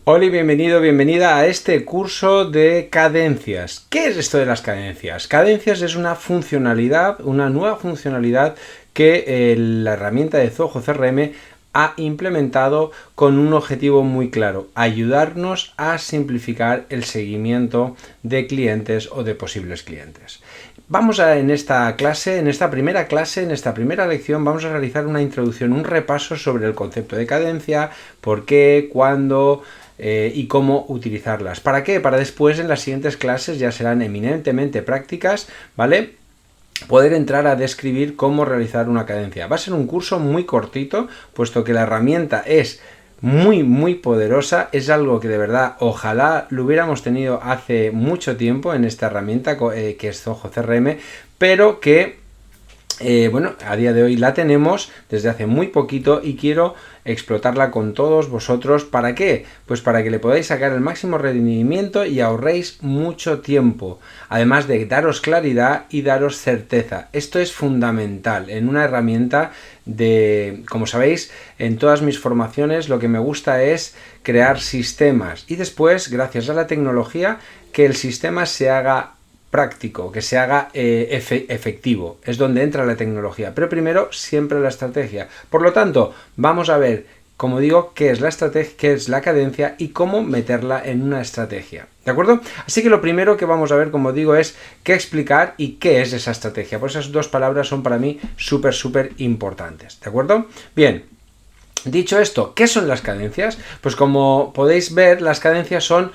Hola y bienvenido, bienvenida a este curso de cadencias. ¿Qué es esto de las cadencias? Cadencias es una funcionalidad, una nueva funcionalidad que la herramienta de Zoho CRM ha implementado con un objetivo muy claro: ayudarnos a simplificar el seguimiento de clientes o de posibles clientes. En esta primera lección, vamos a realizar una introducción, un repaso sobre el concepto de cadencia, por qué, cuándo y cómo utilizarlas. ¿Para qué? Para después, en las siguientes clases, ya serán eminentemente prácticas, ¿vale?, poder entrar a describir cómo realizar una cadencia. Va a ser un curso muy cortito, puesto que la herramienta es muy poderosa. Es algo que de verdad ojalá lo hubiéramos tenido hace mucho tiempo en esta herramienta que es Zoho CRM, pero que a día de hoy la tenemos desde hace muy poquito y quiero explotarla con todos vosotros. ¿Para qué? Pues para que le podáis sacar el máximo rendimiento y ahorréis mucho tiempo, además de daros claridad y daros certeza. Esto es fundamental en una herramienta como sabéis, en todas mis formaciones lo que me gusta es crear sistemas y después, gracias a la tecnología, que el sistema se haga práctico, que se haga efectivo. Es donde entra la tecnología, pero primero siempre la estrategia. Por lo tanto, vamos a ver, como digo, qué es la estrategia, qué es la cadencia y cómo meterla en una estrategia. ¿De acuerdo? Así que lo primero que vamos a ver, como digo, es qué explicar y qué es esa estrategia. Pues esas dos palabras son para mí súper importantes. ¿De acuerdo? Bien. Dicho esto, ¿qué son las cadencias? Pues como podéis ver, las cadencias son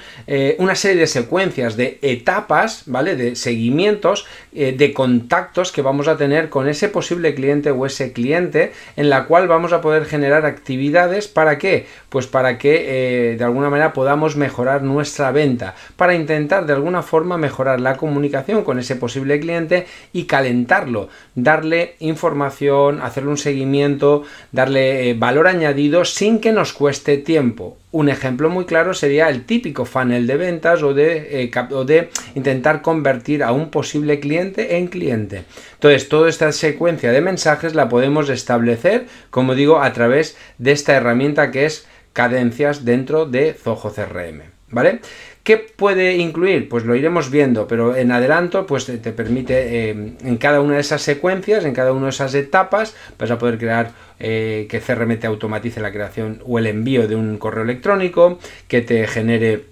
una serie de secuencias, de etapas, ¿vale?, de seguimientos, de contactos que vamos a tener con ese posible cliente o ese cliente, en la cual vamos a poder generar actividades. ¿Para qué? Pues para que de alguna manera podamos mejorar nuestra venta, para intentar de alguna forma mejorar la comunicación con ese posible cliente y calentarlo, darle información, hacerle un seguimiento, darle valor añadido sin que nos cueste tiempo. Un ejemplo muy claro sería el típico funnel de ventas o de intentar convertir a un posible cliente en cliente. Entonces, toda esta secuencia de mensajes la podemos establecer, como digo, a través de esta herramienta que es cadencias dentro de Zoho CRM, ¿vale? ¿Qué puede incluir? Pues lo iremos viendo, pero en adelanto pues te permite en cada una de esas secuencias, en cada una de esas etapas, vas a poder crear que CRM te automatice la creación o el envío de un correo electrónico, que te genere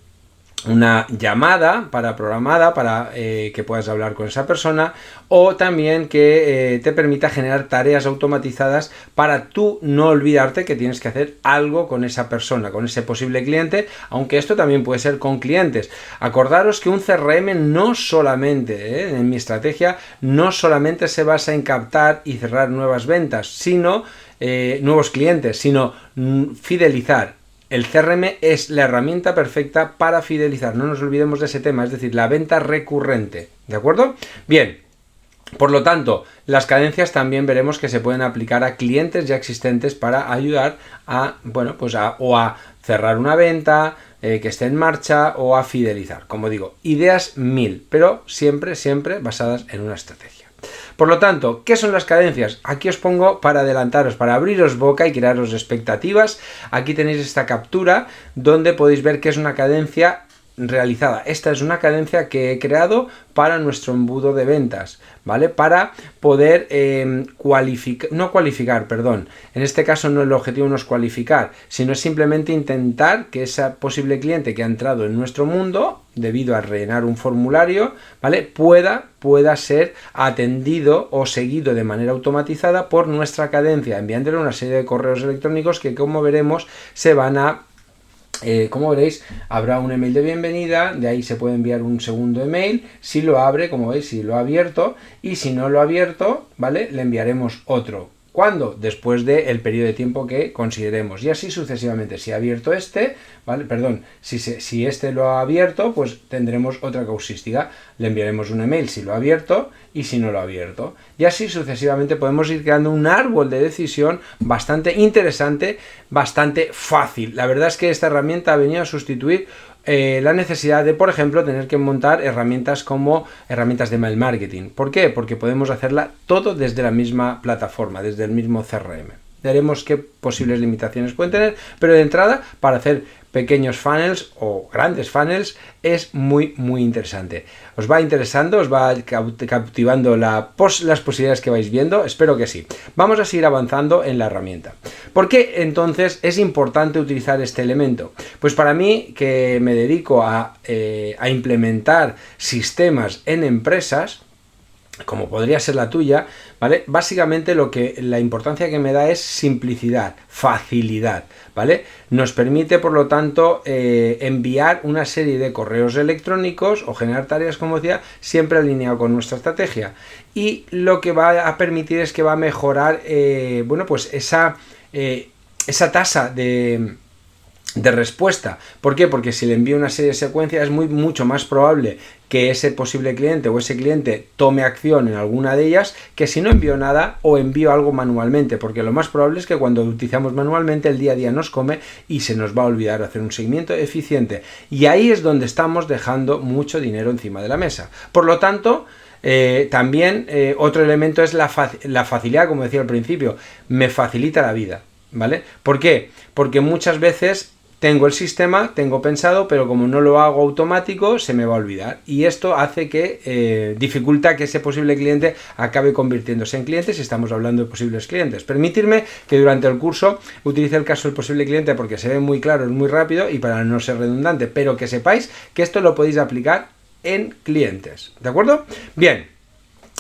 una llamada programada para que puedas hablar con esa persona, o también que te permita generar tareas automatizadas para tú no olvidarte que tienes que hacer algo con esa persona, con ese posible cliente, aunque esto también puede ser con clientes. Acordaros que un CRM no solamente, en mi estrategia, no solamente se basa en captar y cerrar nuevas ventas, sino nuevos clientes, sino fidelizar. El CRM es la herramienta perfecta para fidelizar, no nos olvidemos de ese tema, es decir, la venta recurrente, ¿de acuerdo? Bien, por lo tanto, las cadencias también veremos que se pueden aplicar a clientes ya existentes para ayudar a cerrar una venta, que esté en marcha, o a fidelizar. Como digo, ideas 1000, pero siempre basadas en una estrategia. Por lo tanto, ¿qué son las cadencias? Aquí os pongo para adelantaros, para abriros boca y crearos expectativas. Aquí tenéis esta captura donde podéis ver que es una cadencia realizada. Esta es una cadencia que he creado para nuestro embudo de ventas, ¿vale? Para poder en este caso no, el objetivo no es cualificar, sino es simplemente intentar que ese posible cliente que ha entrado en nuestro mundo debido a rellenar un formulario, ¿vale?, pueda ser atendido o seguido de manera automatizada por nuestra cadencia, enviándole una serie de correos electrónicos que, como veremos, se van a como veréis, habrá un email de bienvenida, de ahí se puede enviar un segundo email, si lo abre, como veis, si lo ha abierto, y si no lo ha abierto, ¿vale?, le enviaremos otro. ¿Cuándo? Después del periodo de tiempo que consideremos, y así sucesivamente. Si ha abierto si este lo ha abierto, pues tendremos otra causística, le enviaremos un email si lo ha abierto y si no lo ha abierto, y así sucesivamente. Podemos ir creando un árbol de decisión bastante interesante, bastante fácil. La verdad es que esta herramienta ha venido a sustituir la necesidad de, por ejemplo, tener que montar herramientas como herramientas de mail marketing. ¿Por qué? Porque podemos hacerla todo desde la misma plataforma, desde el mismo CRM. Veremos qué posibles limitaciones pueden tener, pero de entrada, para hacer pequeños funnels o grandes funnels es muy interesante. ¿Os va interesando? ¿Os va captivando las posibilidades que vais viendo? Espero que sí. Vamos a seguir avanzando en la herramienta. ¿Por qué entonces es importante utilizar este elemento? Pues para mí, que me dedico a implementar sistemas en empresas, como podría ser la tuya, ¿vale? Básicamente la importancia que me da es simplicidad, facilidad, ¿vale? Nos permite, por lo tanto, enviar una serie de correos electrónicos o generar tareas, como decía, siempre alineado con nuestra estrategia. Y lo que va a permitir es que va a mejorar, pues esa tasa de respuesta. ¿Por qué? Porque si le envío una serie de secuencias es mucho más probable que ese posible cliente o ese cliente tome acción en alguna de ellas que si no envío nada o envío algo manualmente, porque lo más probable es que cuando utilizamos manualmente el día a día nos come y se nos va a olvidar hacer un seguimiento eficiente, y ahí es donde estamos dejando mucho dinero encima de la mesa. Por lo tanto, también otro elemento es la facilidad, como decía al principio, me facilita la vida, ¿vale? ¿Por qué? Porque muchas veces tengo el sistema, tengo pensado, pero como no lo hago automático, se me va a olvidar. Y esto hace que dificulta que ese posible cliente acabe convirtiéndose en cliente si estamos hablando de posibles clientes. Permitirme que durante el curso utilice el caso del posible cliente porque se ve muy claro, es muy rápido y para no ser redundante, pero que sepáis que esto lo podéis aplicar en clientes. ¿De acuerdo? Bien.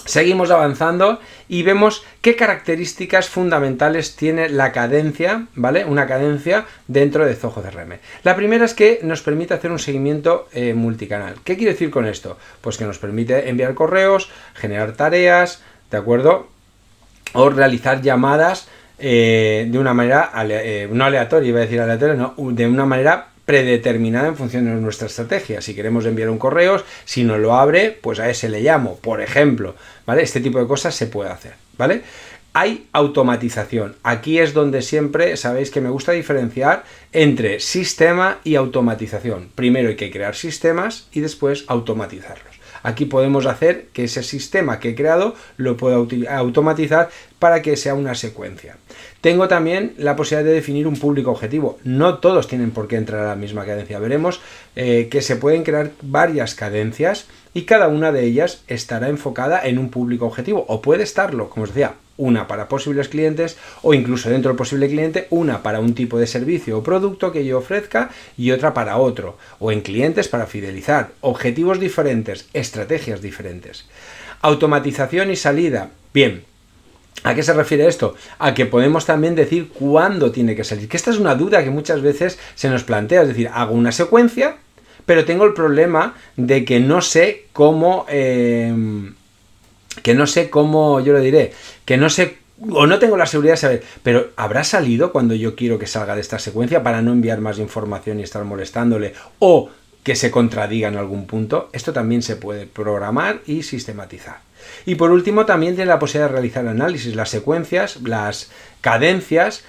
Seguimos avanzando y vemos qué características fundamentales tiene la cadencia, ¿vale? Una cadencia dentro de Zoho CRM. La primera es que nos permite hacer un seguimiento multicanal. ¿Qué quiere decir con esto? Pues que nos permite enviar correos, generar tareas, ¿de acuerdo? O realizar llamadas de una manera no aleatoria, iba a decir aleatoria, no, de una manera predeterminada en función de nuestra estrategia. Si queremos enviar un correo, si no lo abre, pues a ese le llamo, por ejemplo, ¿vale? Este tipo de cosas se puede hacer, ¿vale? Hay automatización. Aquí es donde siempre sabéis que me gusta diferenciar entre sistema y automatización. Primero hay que crear sistemas y después automatizarlos. Aquí podemos hacer que ese sistema que he creado lo pueda automatizar para que sea una secuencia. Tengo también la posibilidad de definir un público objetivo. No todos tienen por qué entrar a la misma cadencia. Veremos que se pueden crear varias cadencias y cada una de ellas estará enfocada en un público objetivo. O puede estarlo, como os decía, una para posibles clientes o incluso dentro del posible cliente una para un tipo de servicio o producto que yo ofrezca y otra para otro. O en clientes para fidelizar. Objetivos diferentes, estrategias diferentes. Automatización y salida. Bien. ¿A qué se refiere esto? A que podemos también decir cuándo tiene que salir. Que esta es una duda que muchas veces se nos plantea. Es decir, hago una secuencia, pero tengo el problema de que no sé cómo... yo lo diré, que no sé o no tengo la seguridad de saber, pero ¿habrá salido cuando yo quiero que salga de esta secuencia para no enviar más información y estar molestándole o que se contradiga en algún punto? Esto también se puede programar y sistematizar. Y por último también tiene la posibilidad de realizar análisis. Las secuencias, las cadencias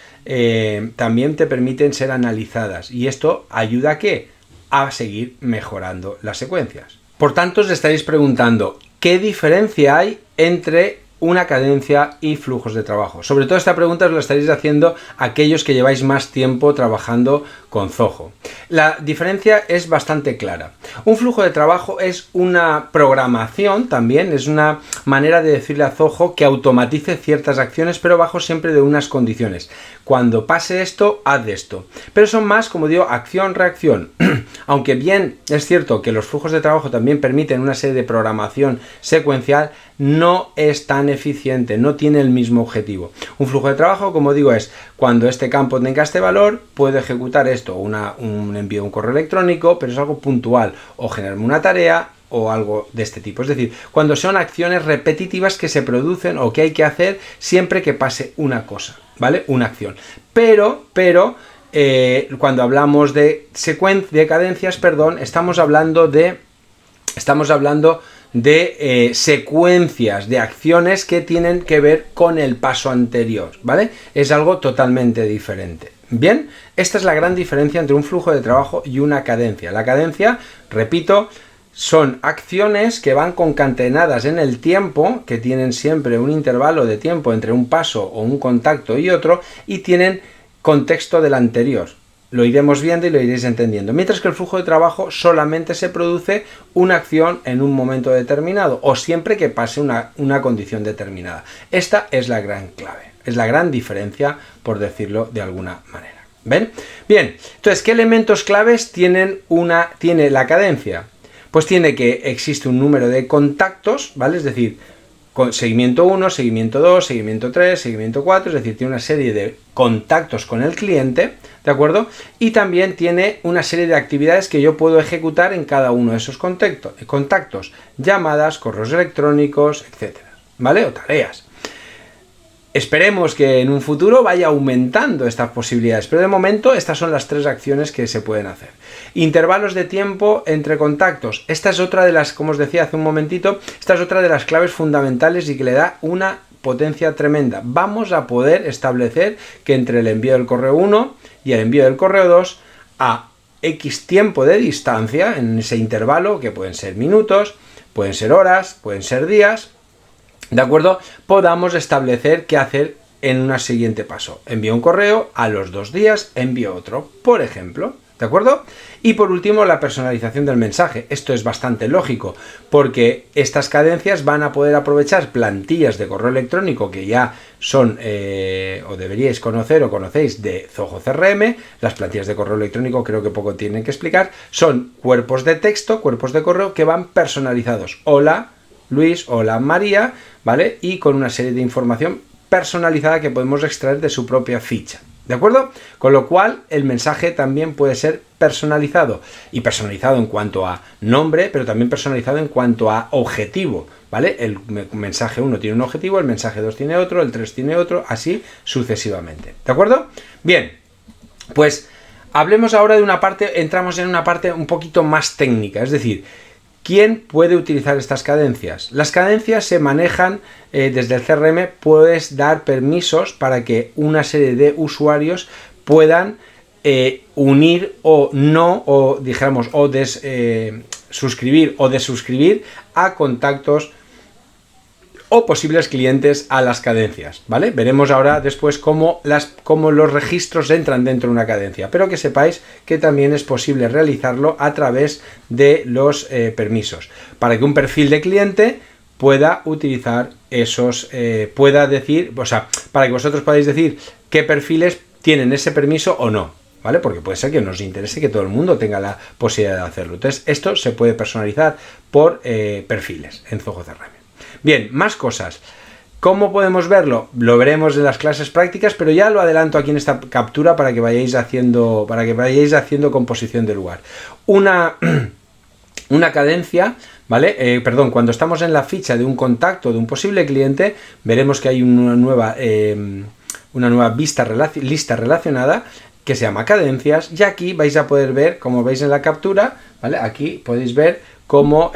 también te permiten ser analizadas y esto ayuda ¿a qué? A seguir mejorando las secuencias. Por tanto, os estaréis preguntando, ¿qué diferencia hay entre una cadencia y flujos de trabajo? Sobre todo esta pregunta os la estaréis haciendo aquellos que lleváis más tiempo trabajando con Zoho. La diferencia es bastante clara. Un flujo de trabajo es una programación también, es una manera de decirle a Zoho que automatice ciertas acciones, pero bajo siempre de unas condiciones. Cuando pase esto, haz esto. Pero son más, como digo, acción-reacción. Aunque bien es cierto que los flujos de trabajo también permiten una serie de programación secuencial, no es tan eficiente, no tiene el mismo objetivo. Un flujo de trabajo, como digo, es cuando este campo tenga este valor, puedo ejecutar esto, un envío de un correo electrónico, pero es algo puntual, o generarme una tarea o algo de este tipo. Es decir, cuando son acciones repetitivas que se producen o que hay que hacer siempre que pase una cosa, ¿vale? Una acción. Pero cuando hablamos de cadencias, estamos hablando de secuencias de acciones que tienen que ver con el paso anterior, ¿vale? Es algo totalmente diferente. Bien, esta es la gran diferencia entre un flujo de trabajo y una cadencia. La cadencia, repito, son acciones que van concatenadas en el tiempo, que tienen siempre un intervalo de tiempo entre un paso o un contacto y otro, y tienen contexto del anterior. lo iremos viendo y lo iréis entendiendo. Mientras que el flujo de trabajo solamente se produce una acción en un momento determinado o siempre que pase una condición determinada. Esta es la gran clave, es la gran diferencia, por decirlo de alguna manera. ¿Ven? Bien, entonces, ¿qué elementos claves tiene la cadencia? Pues tiene que existe un número de contactos, ¿vale? Es decir, con seguimiento 1, seguimiento 2, seguimiento 3, seguimiento 4, es decir, tiene una serie de contactos con el cliente, ¿de acuerdo? Y también tiene una serie de actividades que yo puedo ejecutar en cada uno de esos contactos, llamadas, correos electrónicos, etcétera, ¿vale? O tareas. Esperemos que en un futuro vaya aumentando estas posibilidades, pero de momento estas son las 3 acciones que se pueden hacer. Intervalos de tiempo entre contactos. Esta es otra de las, como os decía hace un momentito, esta es otra de las claves fundamentales y que le da una potencia tremenda. Vamos a poder establecer que entre el envío del correo 1 y el envío del correo 2 a X tiempo de distancia, en ese intervalo, que pueden ser minutos, pueden ser horas, pueden ser días, ¿de acuerdo? Podamos establecer qué hacer en un siguiente paso. Envío un correo, a los 2 días envío otro, por ejemplo. ¿De acuerdo? Y por último, la personalización del mensaje. Esto es bastante lógico, porque estas cadencias van a poder aprovechar plantillas de correo electrónico que ya son, o deberíais conocer o conocéis de Zoho CRM. Las plantillas de correo electrónico creo que poco tienen que explicar. Son cuerpos de texto, cuerpos de correo que van personalizados. Hola Luis, hola María, ¿vale? Y con una serie de información personalizada que podemos extraer de su propia ficha. ¿De acuerdo? Con lo cual el mensaje también puede ser personalizado, y personalizado en cuanto a nombre, pero también personalizado en cuanto a objetivo, ¿vale? El mensaje 1 tiene un objetivo, el mensaje 2 tiene otro, el 3 tiene otro, así sucesivamente. ¿De acuerdo? Bien, pues hablemos ahora de una parte, entramos en una parte un poquito más técnica, es decir, ¿quién puede utilizar estas cadencias? Las cadencias se manejan desde el CRM, puedes dar permisos para que una serie de usuarios puedan unir o no, o dijéramos, o suscribir o desuscribir a contactos o posibles clientes a las cadencias, ¿vale? Veremos ahora después cómo los registros entran dentro de una cadencia, pero que sepáis que también es posible realizarlo a través de los permisos, para que un perfil de cliente pueda utilizar esos, pueda decir, o sea, para que vosotros podáis decir qué perfiles tienen ese permiso o no, ¿vale? Porque puede ser que nos interese que todo el mundo tenga la posibilidad de hacerlo. Entonces, esto se puede personalizar por perfiles en Zoho CRM. Bien, más cosas. ¿Cómo podemos verlo? Lo veremos en las clases prácticas, pero ya lo adelanto aquí en esta captura para que vayáis haciendo composición de lugar. Una cadencia, ¿vale? Cuando estamos en la ficha de un contacto de un posible cliente, veremos que hay una nueva lista relacionada que se llama cadencias, y aquí vais a poder ver, como veis en la captura, ¿vale? Aquí podéis ver cómo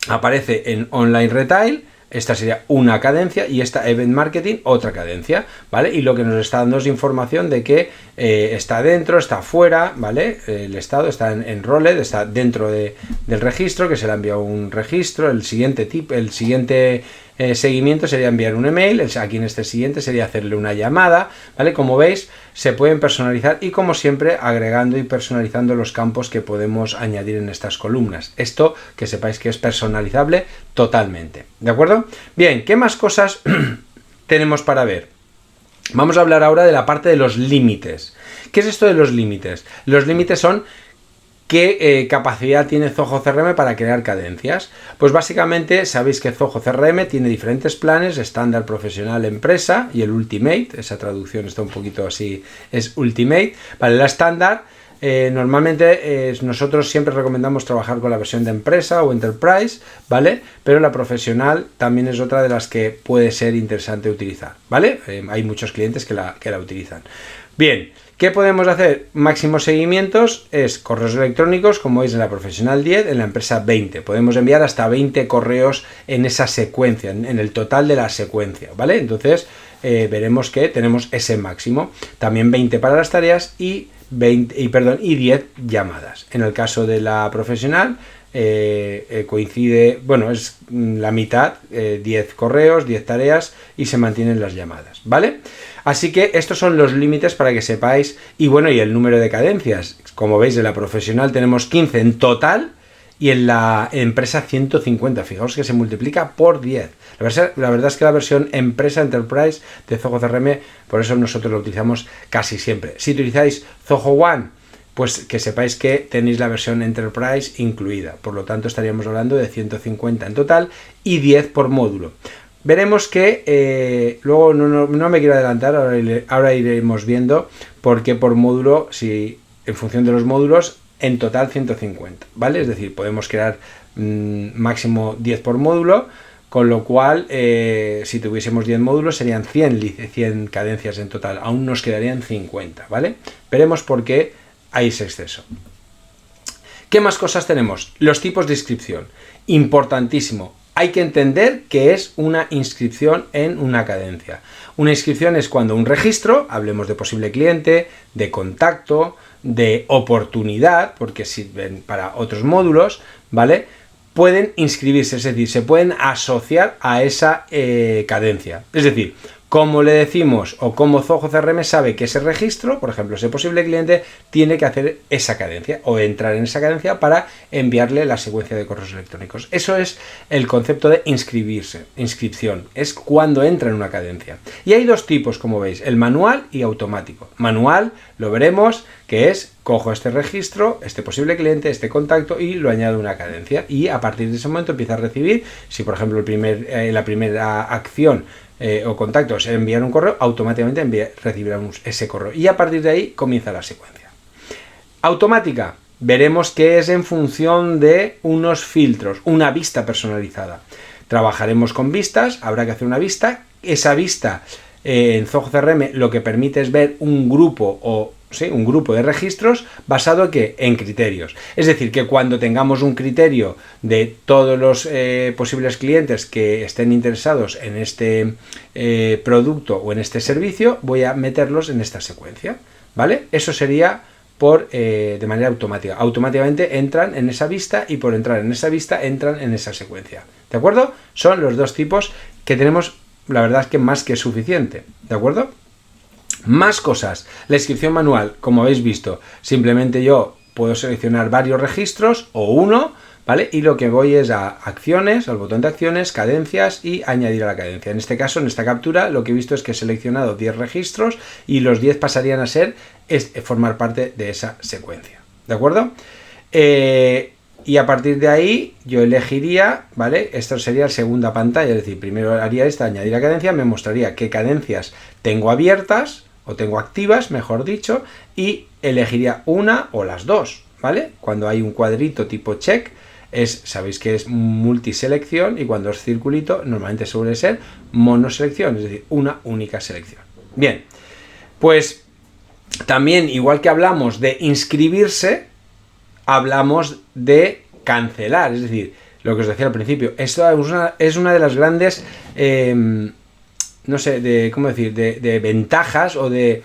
aparece en Online Retail, esta sería una cadencia, y esta Event Marketing, otra cadencia, ¿vale? Y lo que nos está dando es información de que está dentro, está fuera, ¿vale? El estado está en Rolled, está dentro del registro, que se le ha enviado un registro. El siguiente seguimiento sería enviar un email, aquí en este siguiente sería hacerle una llamada, ¿vale? Como veis, se pueden personalizar, y como siempre agregando y personalizando los campos que podemos añadir en estas columnas. Esto, que sepáis que es personalizable totalmente, ¿de acuerdo? Bien, ¿qué más cosas tenemos para ver? Vamos a hablar ahora de la parte de los límites. ¿Qué es esto de los límites? Los límites son ¿qué capacidad tiene Zoho CRM para crear cadencias? Pues básicamente sabéis que Zoho CRM tiene diferentes planes: estándar, profesional, empresa y el Ultimate. Esa traducción está un poquito así, es Ultimate. Vale, la estándar, normalmente nosotros siempre recomendamos trabajar con la versión de empresa o Enterprise, ¿vale? Pero la profesional también es otra de las que puede ser interesante utilizar, ¿vale? Hay muchos clientes que la utilizan. Bien, ¿qué podemos hacer? Máximos seguimientos es correos electrónicos, como veis en la profesional 10, en la empresa 20. Podemos enviar hasta 20 correos en esa secuencia, en el total de la secuencia, ¿vale? Entonces veremos que tenemos ese máximo. También 20 para las tareas y 10 llamadas. En el caso de la profesional coincide, bueno, es la mitad, 10 correos, 10 tareas, y se mantienen las llamadas, ¿vale? Así que estos son los límites para que sepáis. Y bueno, y el número de cadencias. Como veis, en la profesional tenemos 15 en total y en la empresa 150. Fijaos que se multiplica por 10. La verdad es que la versión empresa Enterprise de Zoho CRM, por eso nosotros lo utilizamos casi siempre. Si utilizáis Zoho One, pues que sepáis que tenéis la versión Enterprise incluida. Por lo tanto, estaríamos hablando de 150 en total y 10 por módulo. Veremos que luego no me quiero adelantar, ahora iremos viendo por qué por módulo, si en función de los módulos, en total 150, ¿vale? Es decir, podemos crear máximo 10 por módulo, con lo cual, si tuviésemos 10 módulos, serían 100 cadencias en total, aún nos quedarían 50, ¿vale? Veremos por qué hay ese exceso. ¿Qué más cosas tenemos? Los tipos de inscripción, importantísimo. Hay que entender que es una inscripción en una cadencia. Una inscripción es cuando un registro, hablemos de posible cliente, de contacto, de oportunidad, porque sirven para otros módulos, ¿vale? Pueden inscribirse, es decir, se pueden asociar a esa cadencia. Es decir, como le decimos o como Zoho CRM sabe que ese registro, por ejemplo, ese posible cliente, tiene que hacer esa cadencia o entrar en esa cadencia para enviarle la secuencia de correos electrónicos. Eso es el concepto de inscripción, es cuando entra en una cadencia. Y hay dos tipos, como veis, el manual y automático. Manual, lo veremos, que es cojo este registro, este posible cliente, este contacto y lo añado a una cadencia. Y a partir de ese momento empieza a recibir, si por ejemplo la primera acción o contacto es enviar un correo, automáticamente recibirá ese correo. Y a partir de ahí comienza la secuencia. Automática, veremos que es en función de unos filtros, una vista personalizada. Trabajaremos con vistas, habrá que hacer una vista. Esa vista en Zoho CRM lo que permite es ver un grupo un grupo de registros basado en criterios. Es decir, que cuando tengamos un criterio de todos los posibles clientes que estén interesados en este producto o en este servicio, voy a meterlos en esta secuencia, ¿vale? Eso sería de manera automática. Automáticamente entran en esa vista y por entrar en esa vista entran en esa secuencia. ¿De acuerdo? Son los dos tipos que tenemos, la verdad es que más que suficiente. ¿De acuerdo? Más cosas. La inscripción manual, como habéis visto, simplemente yo puedo seleccionar varios registros o uno, ¿vale? Y lo que voy es a acciones, al botón de acciones, cadencias y añadir a la cadencia. En este caso, en esta captura, lo que he visto es que he seleccionado 10 registros y los 10 pasarían a formar parte de esa secuencia. ¿De acuerdo? Y a partir de ahí yo elegiría, ¿vale? Esto sería la segunda pantalla, es decir, primero haría añadir a cadencia, me mostraría qué cadencias tengo abiertas o tengo activas, mejor dicho, y elegiría una o las dos, ¿vale? Cuando hay un cuadrito tipo check, sabéis que es multiselección y cuando es circulito normalmente suele ser monoselección, es decir, una única selección. Bien, pues también igual que hablamos de inscribirse, hablamos de cancelar, es decir, lo que os decía al principio, esto es una de las grandes, no sé, de ventajas o de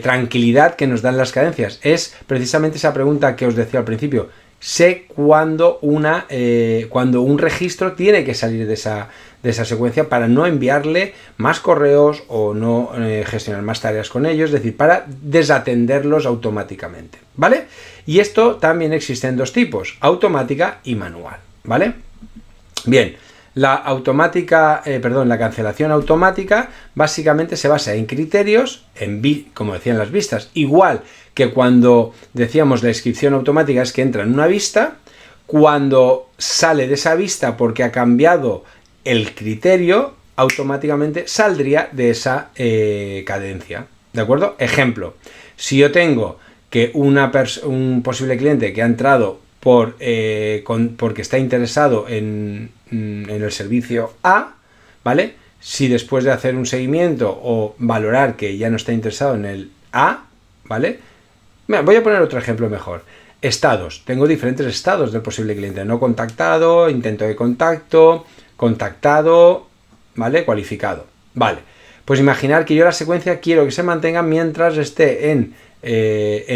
tranquilidad que nos dan las cadencias. Es precisamente esa pregunta que os decía al principio. Sé cuando un registro tiene que salir de esa secuencia para no enviarle más correos o no gestionar más tareas con ellos, es decir, para desatenderlos automáticamente, ¿vale? Y esto también existe en dos tipos, automática y manual, ¿vale? Bien, la cancelación automática básicamente se basa en criterios, como decían las vistas, igual que cuando decíamos la inscripción automática es que entra en una vista, cuando sale de esa vista porque ha cambiado el criterio, automáticamente saldría de esa cadencia, ¿de acuerdo? Ejemplo, si yo tengo que un posible cliente que ha entrado porque está interesado en el servicio A, ¿vale? Si después de hacer un seguimiento o valorar que ya no está interesado en el A, ¿vale? Voy a poner otro ejemplo mejor. Estados. Tengo diferentes estados del posible cliente. No contactado, intento de contacto, contactado, ¿vale? Cualificado. Vale. Pues imaginar que yo la secuencia quiero que se mantenga mientras esté en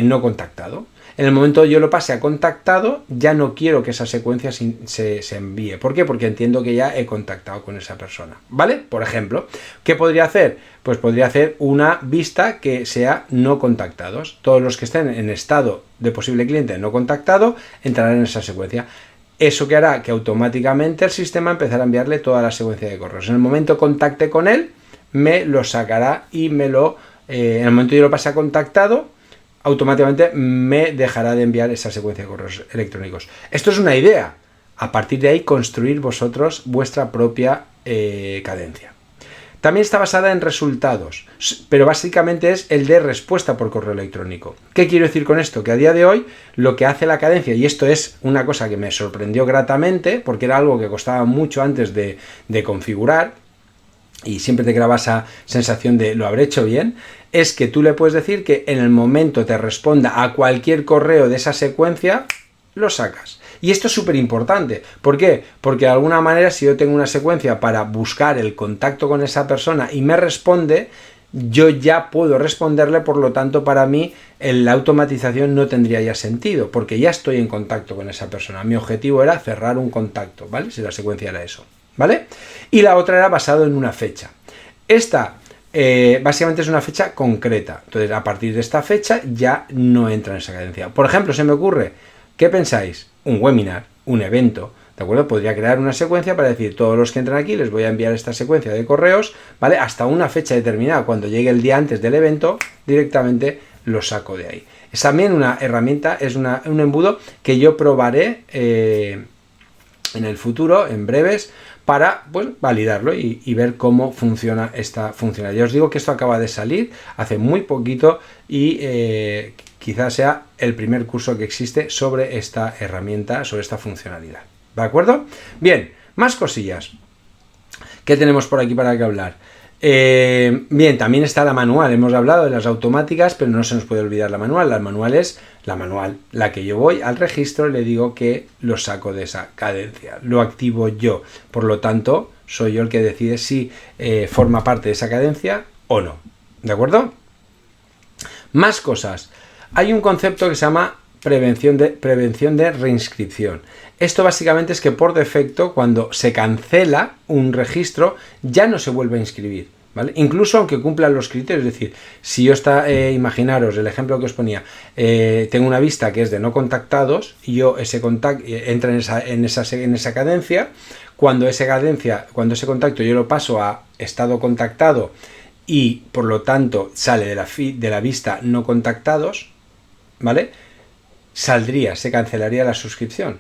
no contactado. En el momento yo lo pase a contactado, ya no quiero que esa secuencia se envíe. ¿Por qué? Porque entiendo que ya he contactado con esa persona, ¿vale? Por ejemplo, ¿qué podría hacer? Pues podría hacer una vista que sea no contactados. Todos los que estén en estado de posible cliente no contactado entrarán en esa secuencia. Eso que hará que automáticamente el sistema empezará a enviarle toda la secuencia de correos. En el momento contacte con él, me lo sacará y en el momento yo lo pase a contactado, automáticamente me dejará de enviar esa secuencia de correos electrónicos. Esto es una idea. A partir de ahí, construir vosotros vuestra propia cadencia. También está basada en resultados, pero básicamente es el de respuesta por correo electrónico. ¿Qué quiero decir con esto? Que a día de hoy lo que hace la cadencia, y esto es una cosa que me sorprendió gratamente, porque era algo que costaba mucho antes de configurar, y siempre te graba esa sensación de lo habré hecho bien, es que tú le puedes decir que en el momento te responda a cualquier correo de esa secuencia, lo sacas. Y esto es súper importante. ¿Por qué? Porque de alguna manera, si yo tengo una secuencia para buscar el contacto con esa persona y me responde, yo ya puedo responderle, por lo tanto, para mí la automatización no tendría ya sentido, porque ya estoy en contacto con esa persona. Mi objetivo era cerrar un contacto, ¿vale? Si la secuencia era eso, ¿vale? Y la otra era basado en una fecha. Esta básicamente es una fecha concreta. Entonces, a partir de esta fecha ya no entra en esa cadencia. Por ejemplo, se me ocurre, ¿qué pensáis? Un webinar, un evento, ¿de acuerdo? Podría crear una secuencia para decir, todos los que entran aquí les voy a enviar esta secuencia de correos, ¿vale? Hasta una fecha determinada. Cuando llegue el día antes del evento, directamente lo saco de ahí. Es también una herramienta, es un embudo que yo probaré en el futuro, en breves, para pues, validarlo y ver cómo funciona esta funcionalidad. Ya os digo que esto acaba de salir hace muy poquito y quizás sea el primer curso que existe sobre esta herramienta, sobre esta funcionalidad. ¿De acuerdo? Bien, más cosillas. ¿Qué tenemos por aquí para que hablar? Bien, también está la manual. Hemos hablado de las automáticas, pero no se nos puede olvidar la manual. La manual es la que yo voy al registro y le digo que lo saco de esa cadencia. Lo activo yo. Por lo tanto, soy yo el que decide si forma parte de esa cadencia o no. ¿De acuerdo? Más cosas. Hay un concepto que se llama prevención de reinscripción. Esto básicamente es que por defecto, cuando se cancela un registro, ya no se vuelve a inscribir, ¿vale? Incluso aunque cumplan los criterios. Es decir, si yo imaginaros el ejemplo que os ponía, tengo una vista que es de no contactados y yo ese contacto entra en esa cadencia, cuando ese contacto yo lo paso a estado contactado y por lo tanto sale de la vista no contactados, ¿vale? Se cancelaría la suscripción.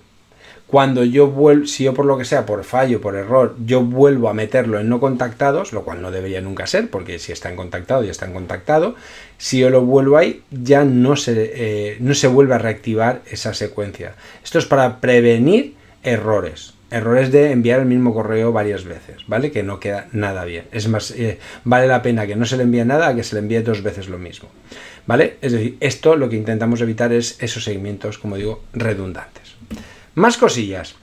Cuando si yo por lo que sea, por fallo, por error, yo vuelvo a meterlo en no contactados, lo cual no debería nunca ser, porque si está en contactado, ya está en contactado, si yo lo vuelvo ahí, ya no se vuelve a reactivar esa secuencia. Esto es para prevenir errores de enviar el mismo correo varias veces, ¿vale? Que no queda nada bien. Es más, vale la pena que no se le envíe nada a que se le envíe 2 veces lo mismo, ¿vale? Es decir, esto lo que intentamos evitar es esos seguimientos, como digo, redundantes. Más cosillas.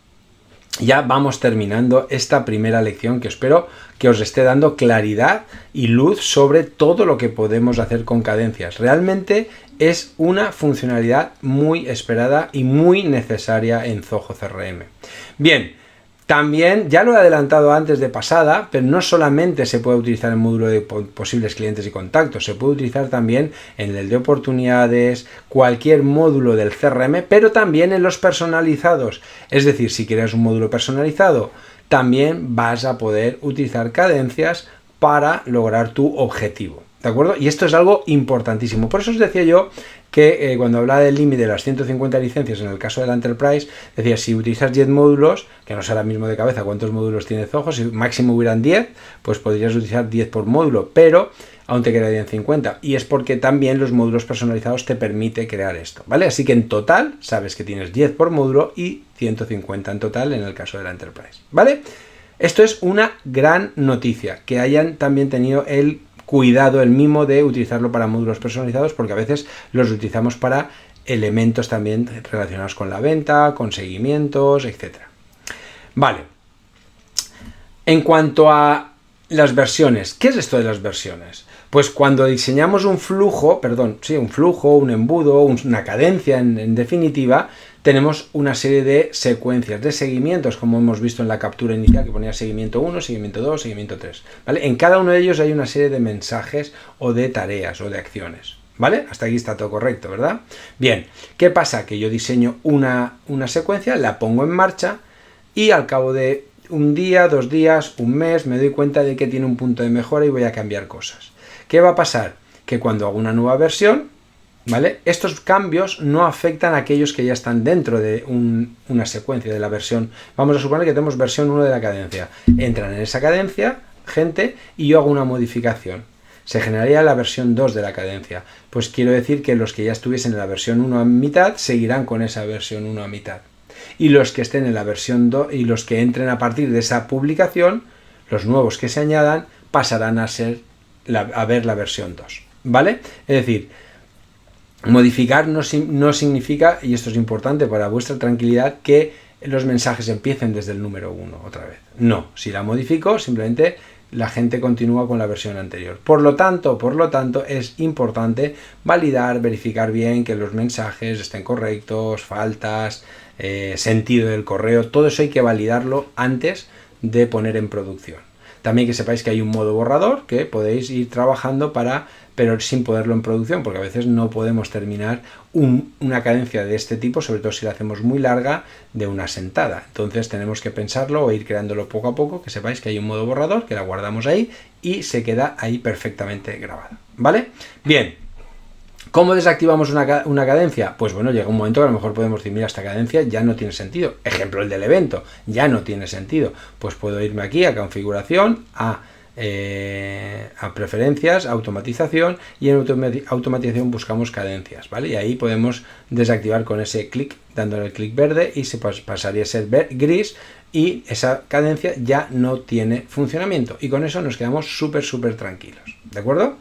Ya vamos terminando esta primera lección que espero que os esté dando claridad y luz sobre todo lo que podemos hacer con cadencias. Realmente es una funcionalidad muy esperada y muy necesaria en Zoho CRM. Bien, también, ya lo he adelantado antes de pasada, pero no solamente se puede utilizar el módulo de posibles clientes y contactos, se puede utilizar también en el de oportunidades, cualquier módulo del CRM, pero también en los personalizados. Es decir, si quieres un módulo personalizado, también vas a poder utilizar cadencias para lograr tu objetivo. ¿De acuerdo? Y esto es algo importantísimo. Por eso os decía yo que cuando hablaba del límite de las 150 licencias en el caso de la Enterprise, decía, si utilizas 10 módulos, que no sé ahora mismo de cabeza cuántos módulos tiene Zoho, si máximo hubieran 10, pues podrías utilizar 10 por módulo, pero aún te quedarían 50. Y es porque también los módulos personalizados te permite crear esto, ¿vale? Así que en total, sabes que tienes 10 por módulo y 150 en total en el caso de la Enterprise, ¿vale? Esto es una gran noticia, que hayan también tenido el cuidado, el mimo de utilizarlo para módulos personalizados, porque a veces los utilizamos para elementos también relacionados con la venta, con seguimientos, etc. Vale. En cuanto a las versiones, ¿qué es esto de las versiones? Pues cuando diseñamos un flujo, un flujo, un embudo, una cadencia en definitiva, tenemos una serie de secuencias, de seguimientos, como hemos visto en la captura inicial, que ponía seguimiento 1, seguimiento 2, seguimiento 3. ¿Vale? En cada uno de ellos hay una serie de mensajes o de tareas o de acciones. ¿Vale? Hasta aquí está todo correcto, ¿verdad? Bien, ¿qué pasa? Que yo diseño una secuencia, la pongo en marcha y al cabo de un día, 2 días, un mes, me doy cuenta de que tiene un punto de mejora y voy a cambiar cosas. ¿Qué va a pasar? Que cuando hago una nueva versión, ¿vale? Estos cambios no afectan a aquellos que ya están dentro de una secuencia de la versión. Vamos a suponer que tenemos versión 1 de la cadencia. Entran en esa cadencia, gente, y yo hago una modificación. Se generaría la versión 2 de la cadencia. Pues quiero decir que los que ya estuviesen en la versión 1 a mitad, seguirán con esa versión 1 a mitad. Y los que estén en la versión 2 y los que entren a partir de esa publicación, los nuevos que se añadan, pasarán a ver la versión 2. ¿Vale? Es decir, modificar no significa, y esto es importante para vuestra tranquilidad, que los mensajes empiecen desde el número 1 otra vez. No, si la modifico, simplemente la gente continúa con la versión anterior. Por lo tanto, es importante validar, verificar bien que los mensajes estén correctos, faltas, sentido del correo, todo eso hay que validarlo antes de poner en producción. También que sepáis que hay un modo borrador que podéis ir trabajando pero sin ponerlo en producción, porque a veces no podemos terminar una cadencia de este tipo, sobre todo si la hacemos muy larga, de una sentada. Entonces tenemos que pensarlo o ir creándolo poco a poco, que sepáis que hay un modo borrador, que la guardamos ahí y se queda ahí perfectamente grabada. ¿Vale? Bien. ¿Cómo desactivamos una cadencia? Pues bueno, llega un momento que a lo mejor podemos decir, mira, esta cadencia ya no tiene sentido. Ejemplo, el del evento, ya no tiene sentido. Pues puedo irme aquí a configuración, a preferencias, automatización, y en automatización buscamos cadencias, ¿vale? Y ahí podemos desactivar con ese clic, dándole el clic verde, y se pasaría a ser gris, y esa cadencia ya no tiene funcionamiento. Y con eso nos quedamos súper tranquilos, ¿de acuerdo?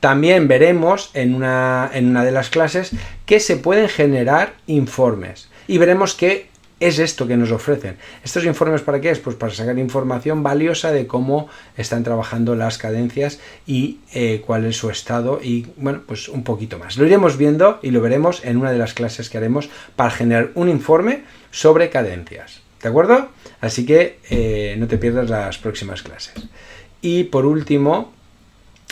También veremos en una de las clases que se pueden generar informes y veremos qué es esto que nos ofrecen. ¿Estos informes para qué es? Pues para sacar información valiosa de cómo están trabajando las cadencias y cuál es su estado y, bueno, pues un poquito más. Lo iremos viendo y lo veremos en una de las clases que haremos para generar un informe sobre cadencias. ¿De acuerdo? Así que no te pierdas las próximas clases. Y por último,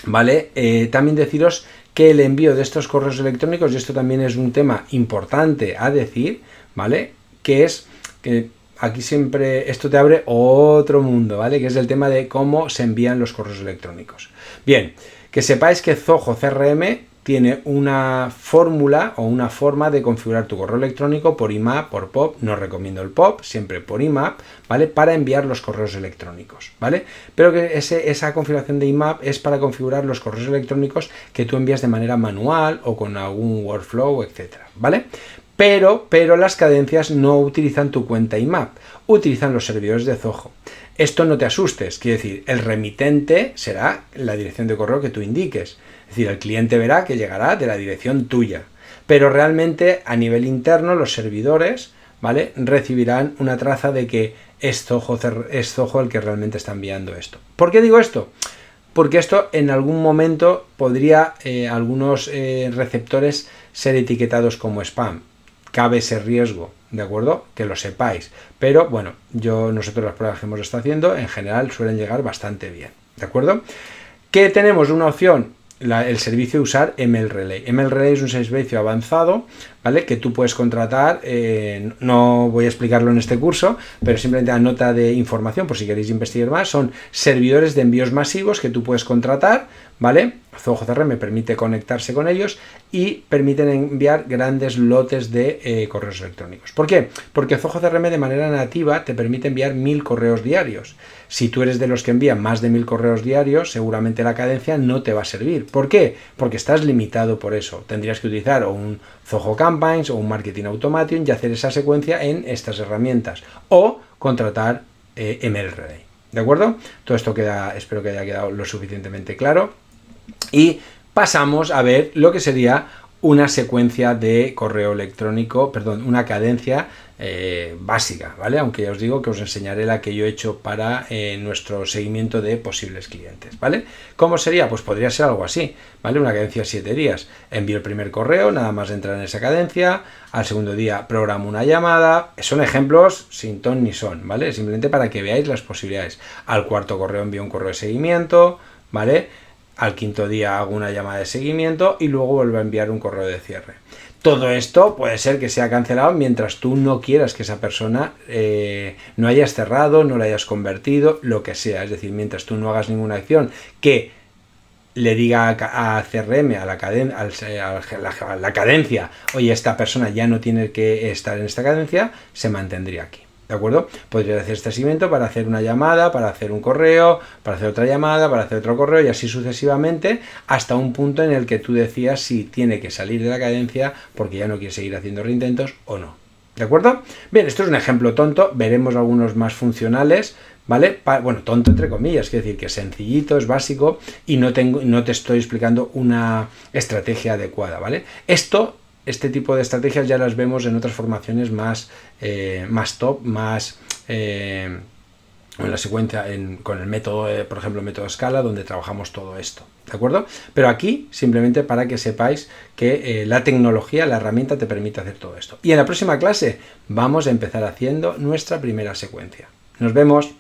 ¿vale? También deciros que el envío de estos correos electrónicos, y esto también es un tema importante a decir, ¿vale? Que es que aquí siempre esto te abre otro mundo, ¿vale? Que es el tema de cómo se envían los correos electrónicos. Bien, que sepáis que Zoho CRM tiene una fórmula o una forma de configurar tu correo electrónico por IMAP, por POP. No recomiendo el POP, siempre por IMAP, ¿vale? Para enviar los correos electrónicos, ¿vale? Pero que esa configuración de IMAP es para configurar los correos electrónicos que tú envías de manera manual o con algún workflow, etcétera, ¿vale? Pero las cadencias no utilizan tu cuenta IMAP, utilizan los servidores de Zoho. Esto no te asustes, quiere decir, el remitente será la dirección de correo que tú indiques. Es decir, el cliente verá que llegará de la dirección tuya. Pero realmente a nivel interno los servidores, ¿vale?, recibirán una traza de que es Zoho el que realmente está enviando esto. ¿Por qué digo esto? Porque esto en algún momento podría algunos receptores ser etiquetados como spam. Cabe ese riesgo, ¿de acuerdo? Que lo sepáis. Pero bueno, nosotros las pruebas que hemos estado haciendo en general suelen llegar bastante bien, ¿de acuerdo? ¿Qué tenemos? Una opción, el servicio de usar MailRelay. MailRelay es un servicio avanzado, ¿vale?, que tú puedes contratar, no voy a explicarlo en este curso, pero simplemente a nota de información por si queréis investigar más. Son servidores de envíos masivos que tú puedes contratar, ¿vale? Zoho CRM permite conectarse con ellos y permiten enviar grandes lotes de correos electrónicos. ¿Por qué? Porque Zoho CRM de manera nativa te permite enviar 1000 correos diarios. Si tú eres de los que envían más de 1000 correos diarios, seguramente la cadencia no te va a servir. ¿Por qué? Porque estás limitado por eso. Tendrías que utilizar o un Zoho Campaigns o un Marketing Automation y hacer esa secuencia en estas herramientas. O contratar MailRelay. ¿De acuerdo? Todo esto espero que haya quedado lo suficientemente claro. Y pasamos a ver lo que sería una secuencia de correo electrónico, perdón, una cadencia básica, ¿vale? Aunque ya os digo que os enseñaré la que yo he hecho para nuestro seguimiento de posibles clientes, ¿vale? ¿Cómo sería? Pues podría ser algo así, ¿vale? Una cadencia de 7 días. Envío el primer correo, nada más entrar en esa cadencia, al segundo día programo una llamada, son ejemplos sin ton ni son, ¿vale? Simplemente para que veáis las posibilidades. Al cuarto correo envío un correo de seguimiento, ¿vale? Al quinto día hago una llamada de seguimiento y luego vuelvo a enviar un correo de cierre. Todo esto puede ser que sea cancelado mientras tú no quieras que esa persona no hayas cerrado, no la hayas convertido, lo que sea. Es decir, mientras tú no hagas ninguna acción que le diga a CRM, a la cadencia, oye, esta persona ya no tiene que estar en esta cadencia, se mantendría aquí. ¿De acuerdo? Podría hacer este seguimiento para hacer una llamada, para hacer un correo, para hacer otra llamada, para hacer otro correo y así sucesivamente hasta un punto en el que tú decías si tiene que salir de la cadencia porque ya no quiere seguir haciendo reintentos o no. ¿De acuerdo? Bien, esto es un ejemplo tonto, veremos algunos más funcionales, ¿vale? Bueno, tonto entre comillas, quiere decir que es sencillito, es básico y no te estoy explicando una estrategia adecuada, ¿vale? Este tipo de estrategias ya las vemos en otras formaciones más top, más en la secuencia, con el método, por ejemplo, el método Scala, donde trabajamos todo esto, ¿de acuerdo? Pero aquí, simplemente para que sepáis que la tecnología, la herramienta te permite hacer todo esto. Y en la próxima clase vamos a empezar haciendo nuestra primera secuencia. Nos vemos.